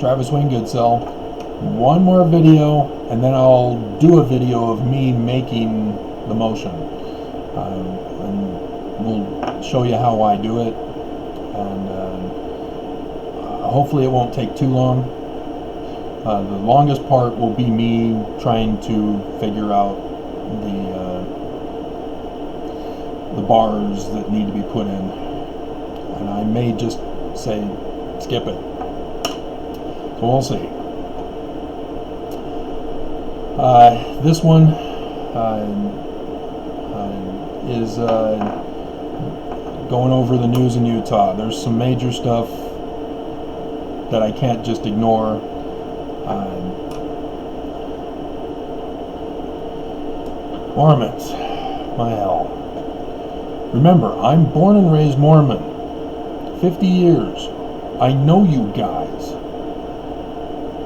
Travis Wayne Goodsell. One more video, and then I'll do a video of me making the motion. And we'll show you how I do it. And hopefully it won't take too long. The longest part will be me trying to figure out the bars that need to be put in. And I may just say, skip it. So we'll see. This one is going over the news in Utah. There's some major stuff that I can't just ignore. Mormons, my hell. Remember, I'm born and raised Mormon. 50 years. I know you guys.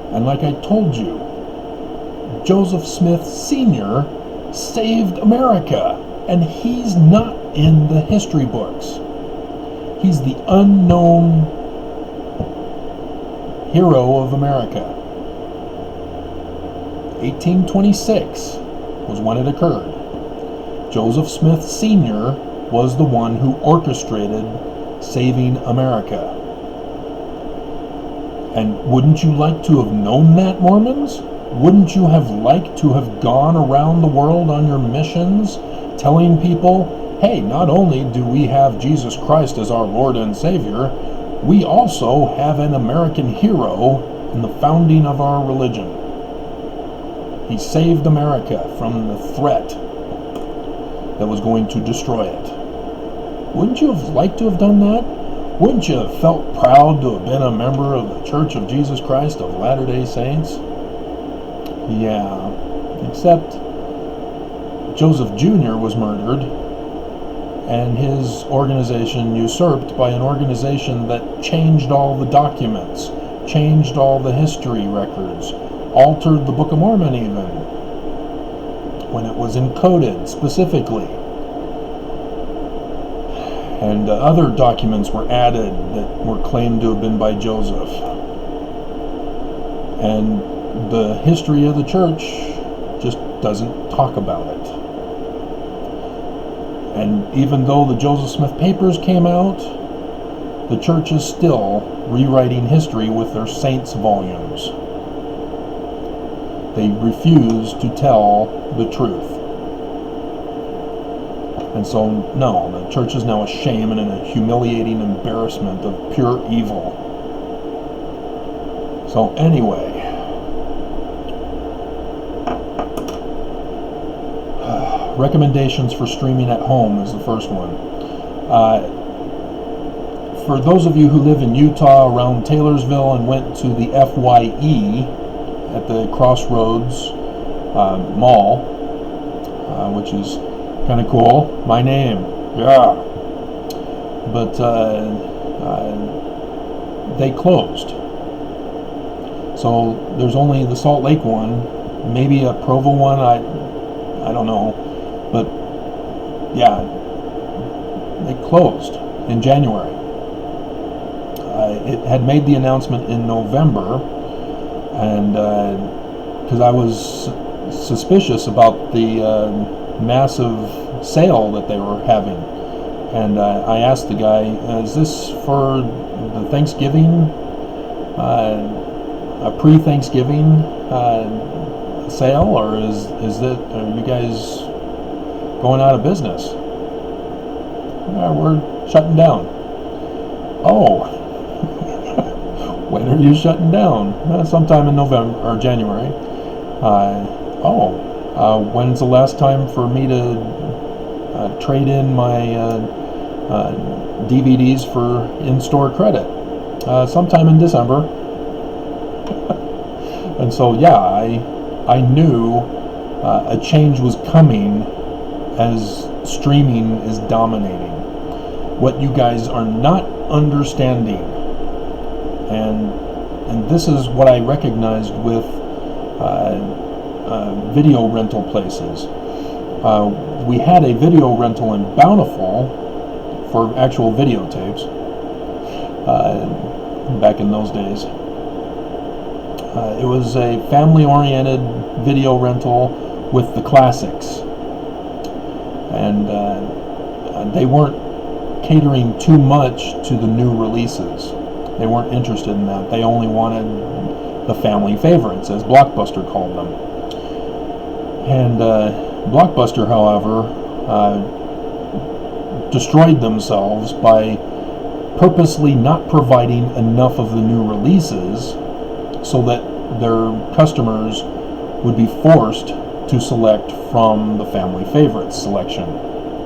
And like I told you, Joseph Smith Sr. saved America, and he's not in the history books. He's the unknown hero of America. 1826 was when it occurred. Joseph Smith Sr. was the one who orchestrated saving America. And wouldn't you like to have known that, Mormons? Wouldn't you have liked to have gone around the world on your missions, telling people, hey, not only do we have Jesus Christ as our Lord and Savior, we also have an American hero in the founding of our religion. He saved America from the threat that was going to destroy it. Wouldn't you have liked to have done that? Wouldn't you have felt proud to have been a member of the Church of Jesus Christ of Latter-day Saints? Yeah, except Joseph Jr. was murdered and his organization usurped by an organization that changed all the documents, changed all the history records, altered the Book of Mormon even, when it was encoded specifically. And other documents were added that were claimed to have been by Joseph. And the history of the church just doesn't talk about it. And even though the Joseph Smith papers came out, the church is still rewriting history with their saints volumes. They refuse to tell the truth. And so, no, the church is now a shame and a humiliating embarrassment of pure evil. So anyway, recommendations for streaming at home is the first one. For those of you who live in Utah around Taylorsville and went to the FYE at the Crossroads Mall, which is kind of cool. My name, yeah. But they closed. So there's only the Salt Lake one, maybe a Provo one. I don't know. But yeah, they closed in January. It had made the announcement in November, and because I was suspicious about the massive sale that they were having, and I asked the guy, is this for the Thanksgiving, a pre-Thanksgiving sale, or are you guys going out of business? We're shutting down. Oh, when are you shutting down? Sometime in November or January. When's the last time for me to trade in my DVDs for in-store credit? Sometime in December. And so, yeah, I knew a change was coming as streaming is dominating. What you guys are not understanding, and this is what I recognized with video rental places. We had a video rental in Bountiful for actual videotapes back in those days. It was a family-oriented video rental with the classics, and they weren't catering too much to the new releases. They weren't interested in that. They only wanted the family favorites, as Blockbuster called them. And Blockbuster, however, destroyed themselves by purposely not providing enough of the new releases so that their customers would be forced to select from the family favorites selection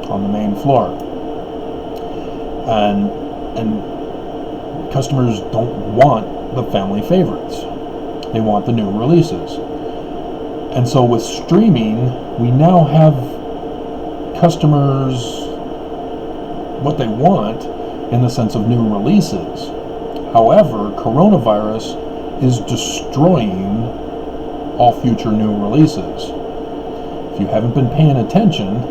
on the main floor. And customers don't want the family favorites. They want the new releases. And so with streaming, we now have customers what they want in the sense of new releases. However, coronavirus is destroying all future new releases. If you haven't been paying attention,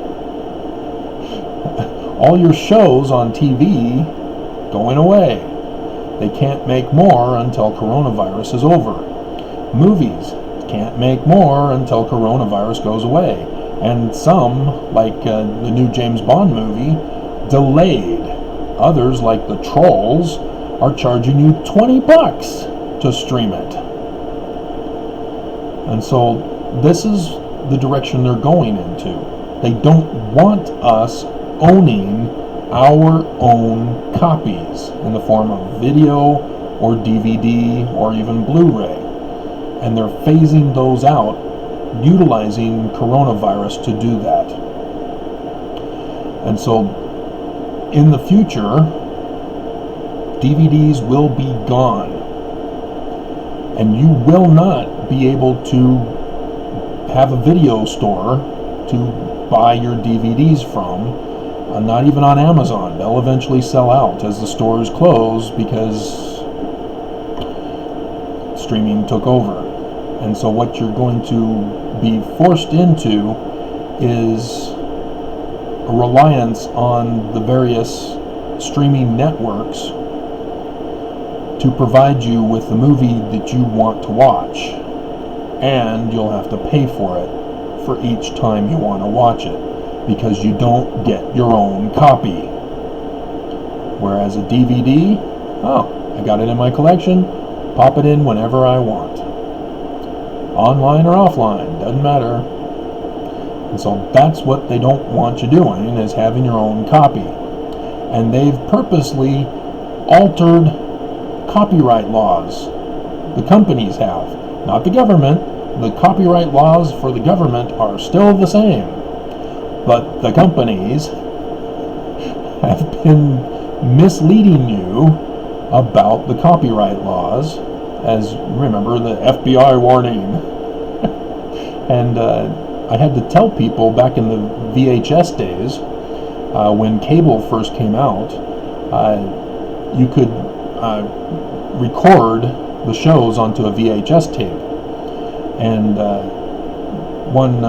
all your shows on TV going away. They can't make more until coronavirus is over. Movies can't make more until coronavirus goes away. And some, like the new James Bond movie, delayed. Others, like the Trolls, are charging you $20 to stream it. And so this is the direction they're going into. They don't want us owning our own copies in the form of video or DVD or even Blu-ray. And they're phasing those out, utilizing coronavirus to do that. And so in the future, DVDs will be gone. And you will not be able to have a video store to buy your DVDs from, not even on Amazon. They'll eventually sell out as the stores close because streaming took over. And so what you're going to be forced into is a reliance on the various streaming networks to provide you with the movie that you want to watch. And you'll have to pay for it for each time you want to watch it, because you don't get your own copy. Whereas a DVD, oh, I got it in my collection, pop it in whenever I want. Online or offline, doesn't matter. And so that's what they don't want you doing, is having your own copy. And they've purposely altered copyright laws. The companies have, not the government. The copyright laws for the government are still the same. But the companies have been misleading you about the copyright laws, as remember the FBI warning. And I had to tell people back in the VHS days, when cable first came out, you could record the shows onto a VHS tape. And one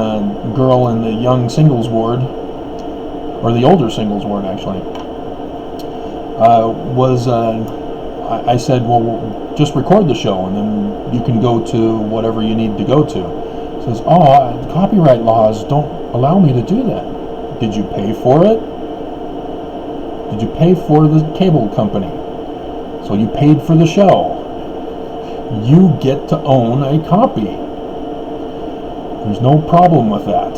girl in the young singles ward, or the older singles ward actually, I said, well, just record the show and then you can go to whatever you need to go to. Says, oh, copyright laws don't allow me to do that. Did you pay for it? Did you pay for the cable company? So you paid for the show. You get to own a copy. There's no problem with that.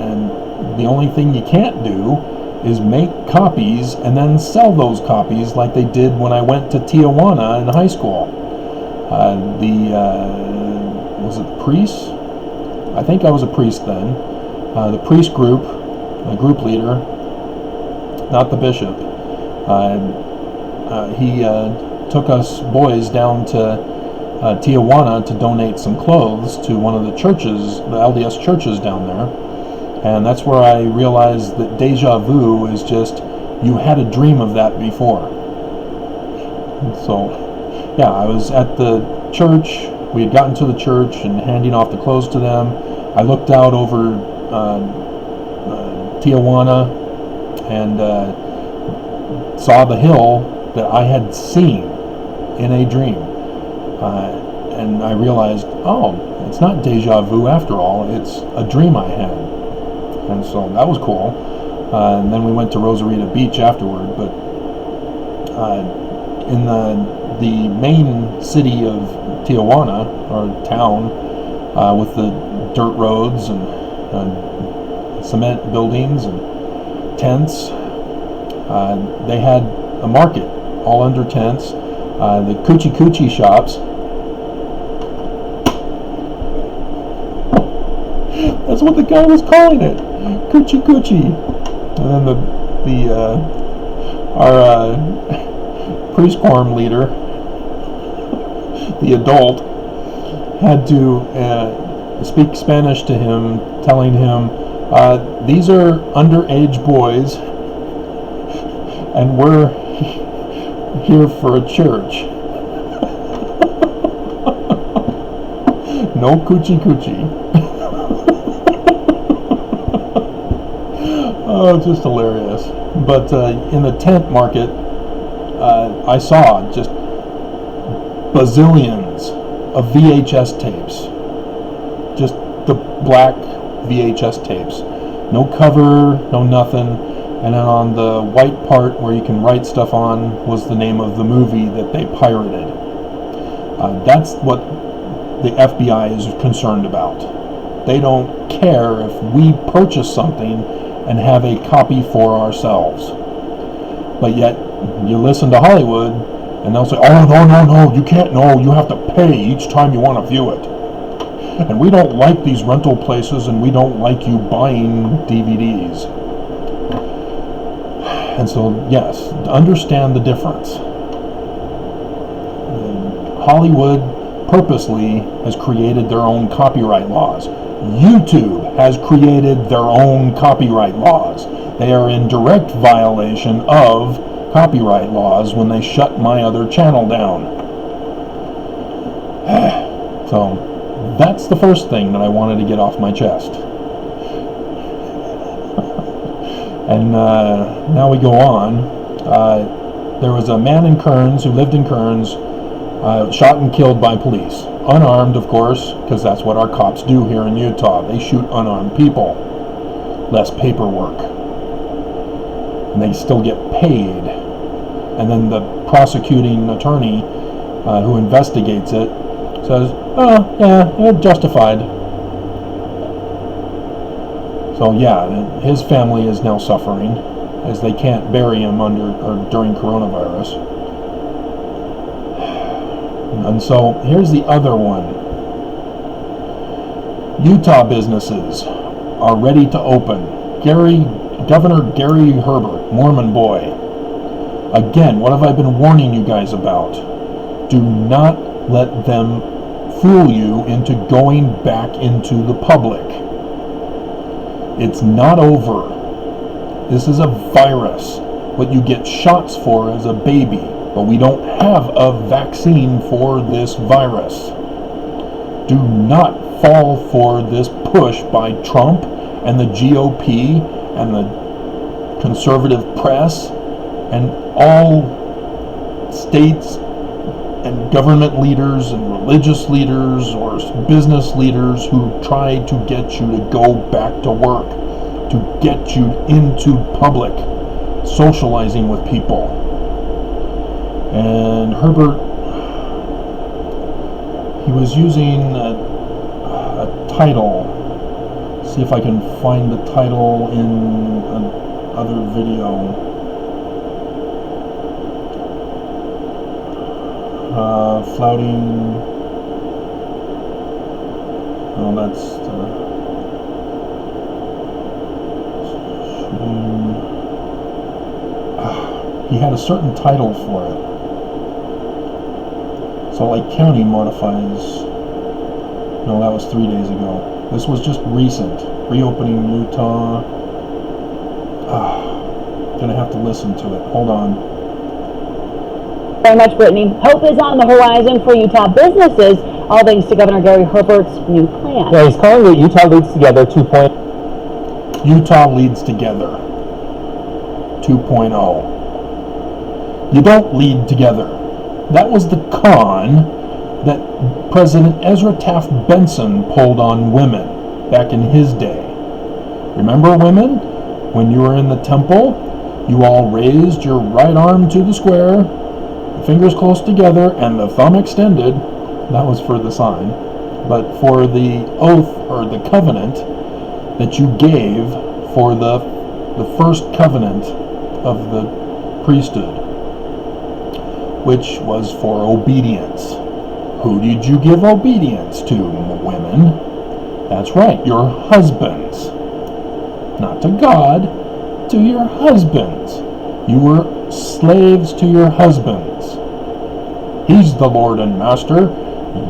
And the only thing you can't do is make copies and then sell those copies like they did when I went to Tijuana in high school. Was it the priests? I think I was a priest then. The priest group, the group leader, not the bishop, he took us boys down to Tijuana to donate some clothes to one of the churches, the LDS churches down there. And that's where I realized that deja vu is just, you had a dream of that before. So, yeah, I was at the church. We had gotten to the church and handing off the clothes to them. I looked out over Tijuana and saw the hill that I had seen in a dream. And I realized, oh, it's not deja vu after all. It's a dream I had. And so that was cool. And then we went to Rosarita Beach afterward. But in the main city of Tijuana, or town, with the dirt roads and cement buildings and tents, they had a market all under tents. The coochie coochie shops. That's what the guy was calling it, coochie coochie. And then our priest quorum leader, the adult, had to speak Spanish to him, telling him, these are underage boys, and we're here for a church. No coochie coochie. Oh, it's just hilarious. But in the tent market, I saw just bazillions of VHS tapes. Just the black VHS tapes. No cover, no nothing. And then on the white part where you can write stuff on was the name of the movie that they pirated. That's what the FBI is concerned about. They don't care if we purchase something and have a copy for ourselves. But yet, you listen to Hollywood, and they'll say, oh, no, you can't, no, you have to pay each time you want to view it. And we don't like these rental places, and we don't like you buying DVDs. And so, yes, understand the difference. Hollywood purposely has created their own copyright laws. YouTube has created their own copyright laws. They are in direct violation of copyright laws when they shut my other channel down. So, that's the first thing that I wanted to get off my chest. And now we go on. There was a man in Kearns who lived in Kearns, shot and killed by police. Unarmed, of course, because that's what our cops do here in Utah. They shoot unarmed people. Less paperwork. And they still get paid. And then the prosecuting attorney who investigates it says, oh, yeah, justified. So yeah, his family is now suffering as they can't bury him during coronavirus. And so here's the other one. Utah businesses are ready to open. Governor Gary Herbert, Mormon boy. Again, what have I been warning you guys about? Do not let them fool you into going back into the public. It's not over. This is a virus. What you get shots for as a baby. But we don't have a vaccine for this virus. Do not fall for this push by Trump and the GOP and the conservative press and all states and government leaders and religious leaders or business leaders who try to get you to go back to work, to get you into public, socializing with people. And Herbert, he was using a title. See if I can find the title in another video. Flouting. Oh, that's he had a certain title for it. So like county modifies. No, that was 3 days ago. This was just recent. Reopening Utah. Gonna have to listen to it. Hold on. Very much, Brittany. Hope is on the horizon for Utah businesses, all thanks to Governor Gary Herbert's new plan. Yeah, he's calling it Utah Leads Together 2.0. Utah Leads Together 2.0. You don't lead together. That was the con that President Ezra Taft Benson pulled on women back in his day. Remember, women? When you were in the temple, you all raised your right arm to the square, fingers close together, and the thumb extended. That was for the sign. But for the oath or the covenant that you gave for the first covenant of the priesthood, which was for obedience. Who did you give obedience to, women? That's right, your husbands. Not to God, to your husbands. You were slaves to your husbands. He's the Lord and Master.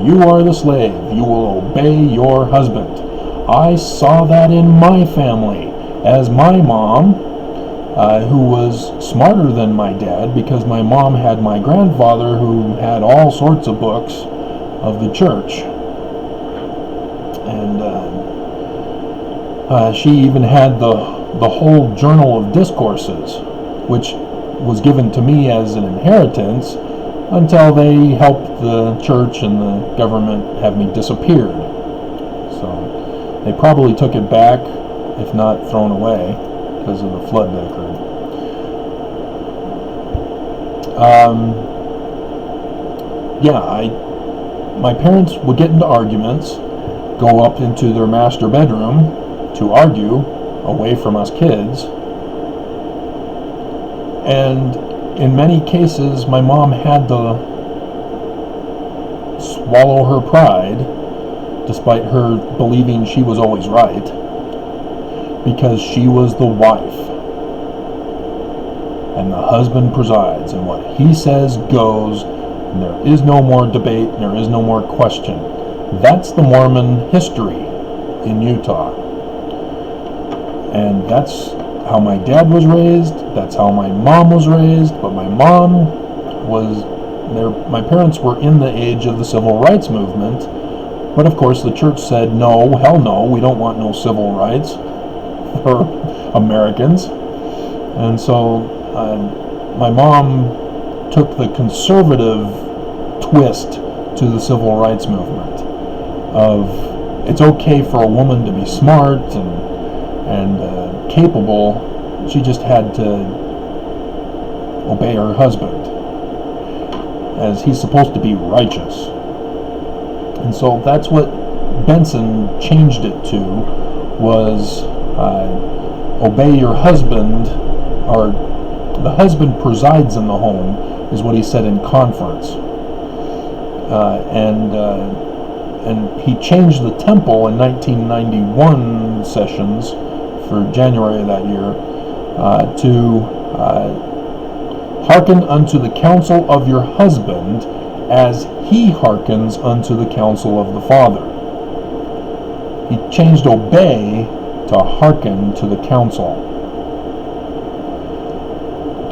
You are the slave. You will obey your husband. I saw that in my family, as my mom, who was smarter than my dad, because my mom had my grandfather who had all sorts of books of the church. And she even had the whole Journal of Discourses, which was given to me as an inheritance until they helped the church and the government have me disappeared. So they probably took it back, if not thrown away, because of the flood that occurred. My parents would get into arguments, go up into their master bedroom to argue away from us kids, and in many cases my mom had to swallow her pride, despite her believing she was always right, because she was the wife, and the husband presides, and what he says goes, and there is no more debate, and there is no more question. That's the Mormon history in Utah. And that's how my dad was raised, that's how my mom was raised, but my mom was there. My parents were in the age of the civil rights movement, but of course the church said, no, hell no, we don't want no civil rights for Americans. And so my mom took the conservative twist to the civil rights movement of it's okay for a woman to be smart and capable. She just had to obey her husband, as he's supposed to be righteous. And so that's what Benson changed it to, was obey your husband, or the husband presides in the home, is what he said in conference. And he changed the temple in 1991 sessions for January of that year to hearken unto the counsel of your husband as he hearkens unto the counsel of the Father. He changed obey to hearken to the counsel.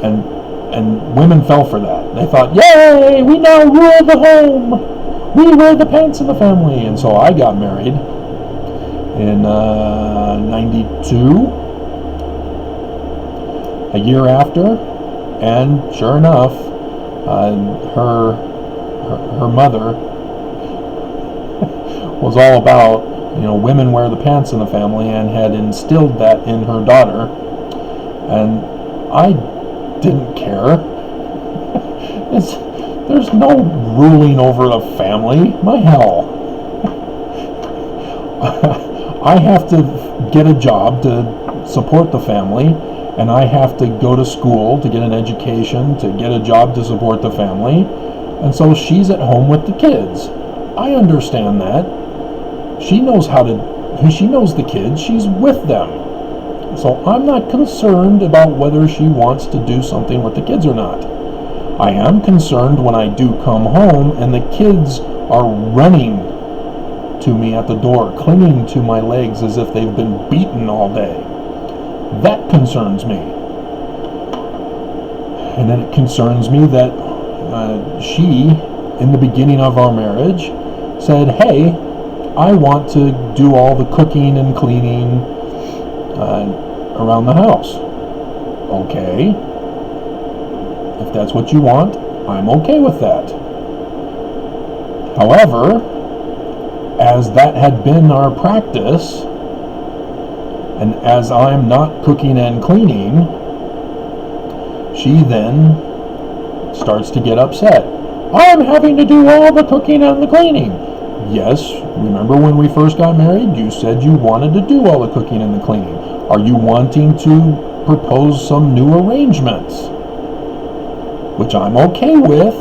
And women fell for that. They thought, yay, we now rule the home. We wear the pants in the family. And so I got married in 92, a year after, and sure enough, her mother was all about, women wear the pants in the family, and had instilled that in her daughter. And I didn't care. There's no ruling over the family. My hell. I have to get a job to support the family, and I have to go to school to get an education, to get a job to support the family, and so she's at home with the kids. I understand that. She knows she knows the kids, she's with them. So I'm not concerned about whether she wants to do something with the kids or not. I am concerned when I do come home and the kids are running to me at the door, clinging to my legs as if they've been beaten all day. That concerns me. And then it concerns me that she, in the beginning of our marriage, said, hey, I want to do all the cooking and cleaning around the house. Okay. If that's what you want, I'm okay with that. However, as that had been our practice, and as I'm not cooking and cleaning, she then starts to get upset. I'm having to do all the cooking and the cleaning. Yes, remember when we first got married, you said you wanted to do all the cooking and the cleaning. Are you wanting to propose some new arrangements? Which I'm okay with,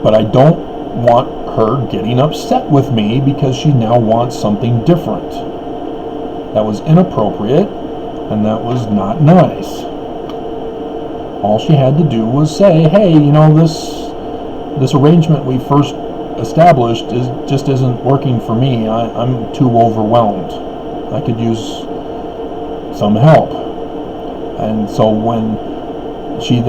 but I don't want her getting upset with me because she now wants something different. That was inappropriate, and that was not nice. All she had to do was say, hey, this arrangement we first established just isn't working for me. I'm too overwhelmed. I could use some help. And so when she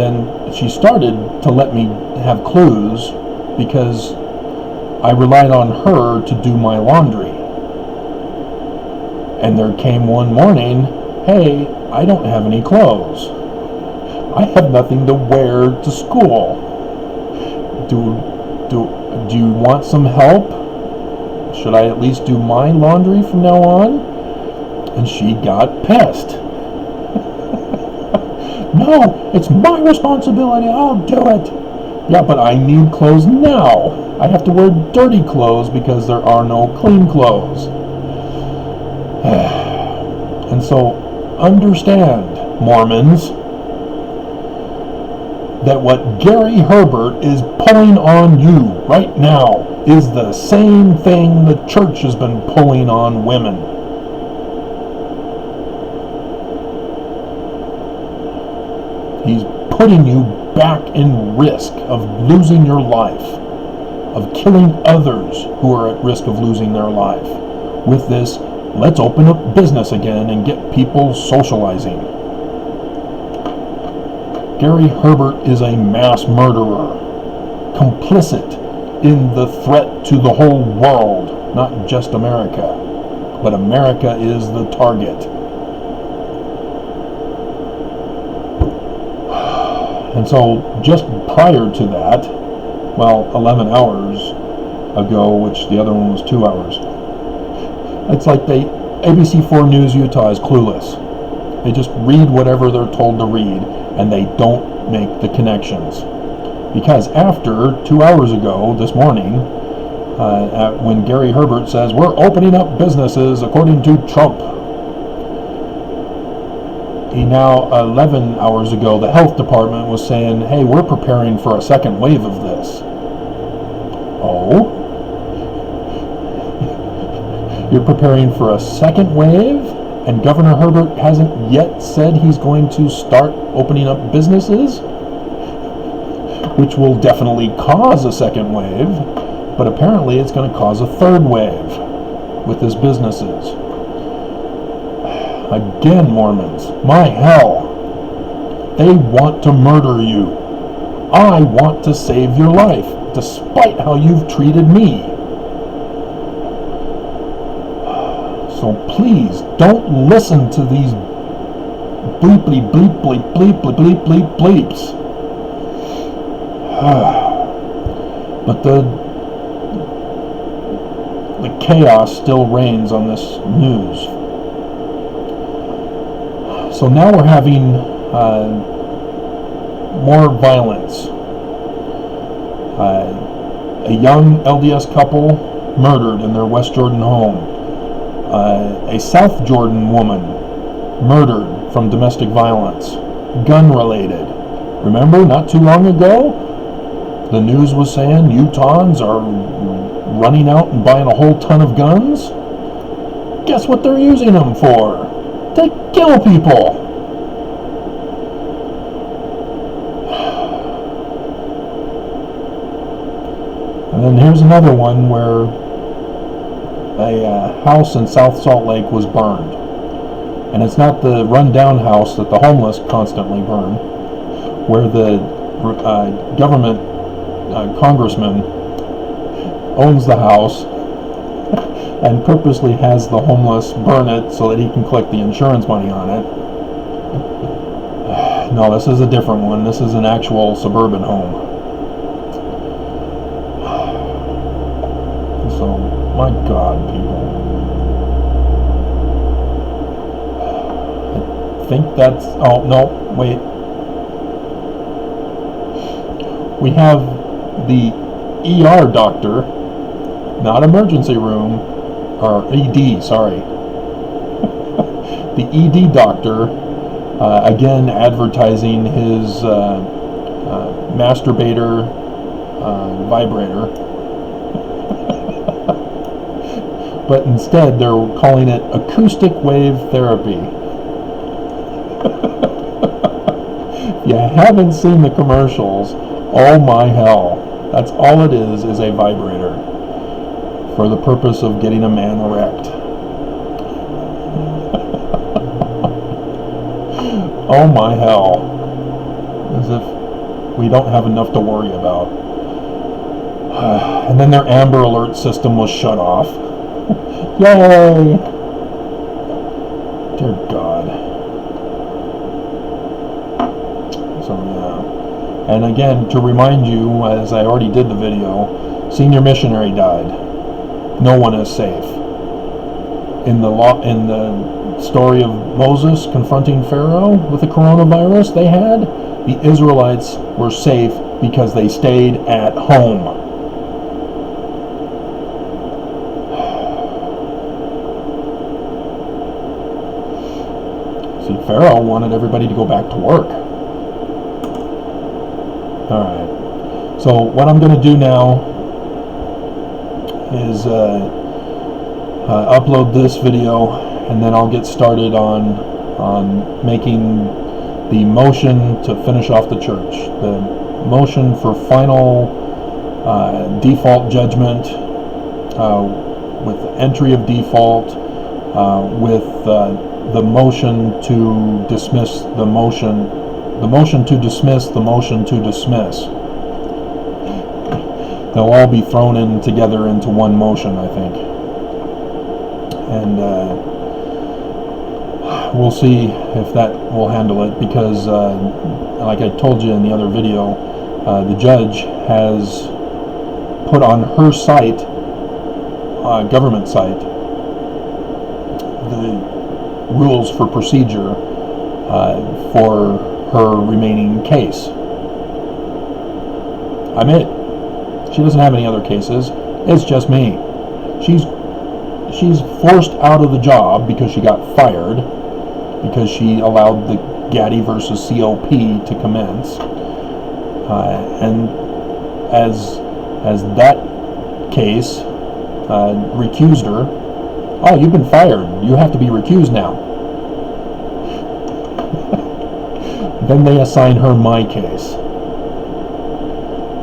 started to let me have clues, because I relied on her to do my laundry. And there came one morning, hey, I don't have any clothes. I have nothing to wear to school. Do you want some help? Should I at least do my laundry from now on? And she got pissed. No, it's my responsibility. I'll do it. Yeah, but I need clothes now. I have to wear dirty clothes because there are no clean clothes. And so, understand, Mormons, that what Gary Herbert is pulling on you right now is the same thing the church has been pulling on women. He's putting you back in risk of losing your life, of killing others who are at risk of losing their life. With this, let's open up business again and get people socializing. Gary Herbert is a mass murderer, complicit in the threat to the whole world, not just America, but America is the target. And so just prior to that, 11 hours ago, which the other one was 2 hours, it's like ABC4 News Utah is clueless. They just read whatever they're told to read, and they don't make the connections. Because after 2 hours ago, this morning, when Gary Herbert says, we're opening up businesses according to Trump, he now, 11 hours ago, the health department was saying, hey, we're preparing for a second wave of this. Oh? You're preparing for a second wave? And Governor Herbert hasn't yet said he's going to start opening up businesses? Which will definitely cause a second wave, but apparently it's going to cause a third wave with his businesses. Again, Mormons, my hell, they want to murder you. I want to save your life, despite how you've treated me. So please, don't listen to these bleeply bleep bleep bleep bleep bleep bleep bleeps. But the chaos still reigns on this news. So now we're having more violence. A young LDS couple murdered in their West Jordan home. A South Jordan woman murdered from domestic violence, gun-related. Remember, not too long ago, the news was saying Utahns are running out and buying a whole ton of guns? Guess what they're using them for? To kill people! And then here's another one where a house in South Salt Lake was burned. And it's not the run-down house that the homeless constantly burn, where the government congressman owns the house and purposely has the homeless burn it so that he can collect the insurance money on it. No, this is a different one. This is an actual suburban home. So, my God, people. I think that's... Oh, no, wait. We have the ER doctor, not emergency room, or ED, sorry. The ED doctor, again advertising his masturbator vibrator. But instead they're calling it acoustic wave therapy. If you haven't seen the commercials, oh my hell. That's all it is a vibrator for the purpose of getting a man erect. Oh my hell. As if we don't have enough to worry about. And then their Amber Alert system was shut off. Yay! Dear God. So yeah. And again, to remind you, as I already did the video, senior missionary died. No one is safe. In the story of Moses confronting Pharaoh with the coronavirus they had, the Israelites were safe because they stayed at home. See, Pharaoh wanted everybody to go back to work. Alright, so what I'm going to do now is upload this video, and then I'll get started on making the motion to finish off the church. The motion for final default judgment with entry of default, with the motion to dismiss the motion to dismiss the motion to dismiss. They'll all be thrown in together into one motion, I think. And we'll see if that will handle it, because like I told you in the other video, the judge has put on her site, government site, the rules for procedure for her remaining case. I'm it. She doesn't have any other cases. It's just me. She's forced out of the job because she got fired, because she allowed the Gaddy versus COP to commence, and as that case recused her. Oh, you've been fired. You have to be recused now. Then they assign her my case,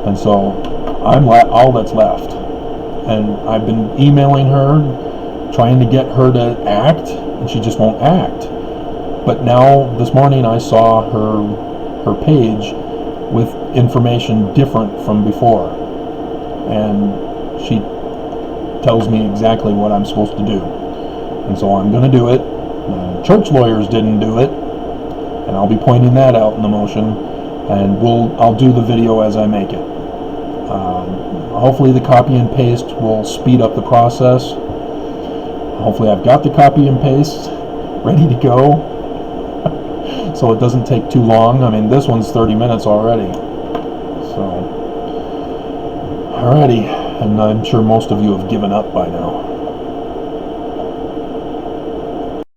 and so I'm all that's left. And I've been emailing her, trying to get her to act, and she just won't act. But now, this morning, I saw her page with information different from before, and she tells me exactly what I'm supposed to do. And so I'm going to do it. Church lawyers didn't do it, and I'll be pointing that out in the motion, and I'll do the video as I make it. Hopefully the copy and paste will speed up the process. Hopefully I've got the copy and paste ready to go, so it doesn't take too long. I mean, this one's 30 minutes already. So, alrighty, and I'm sure most of you have given up by now.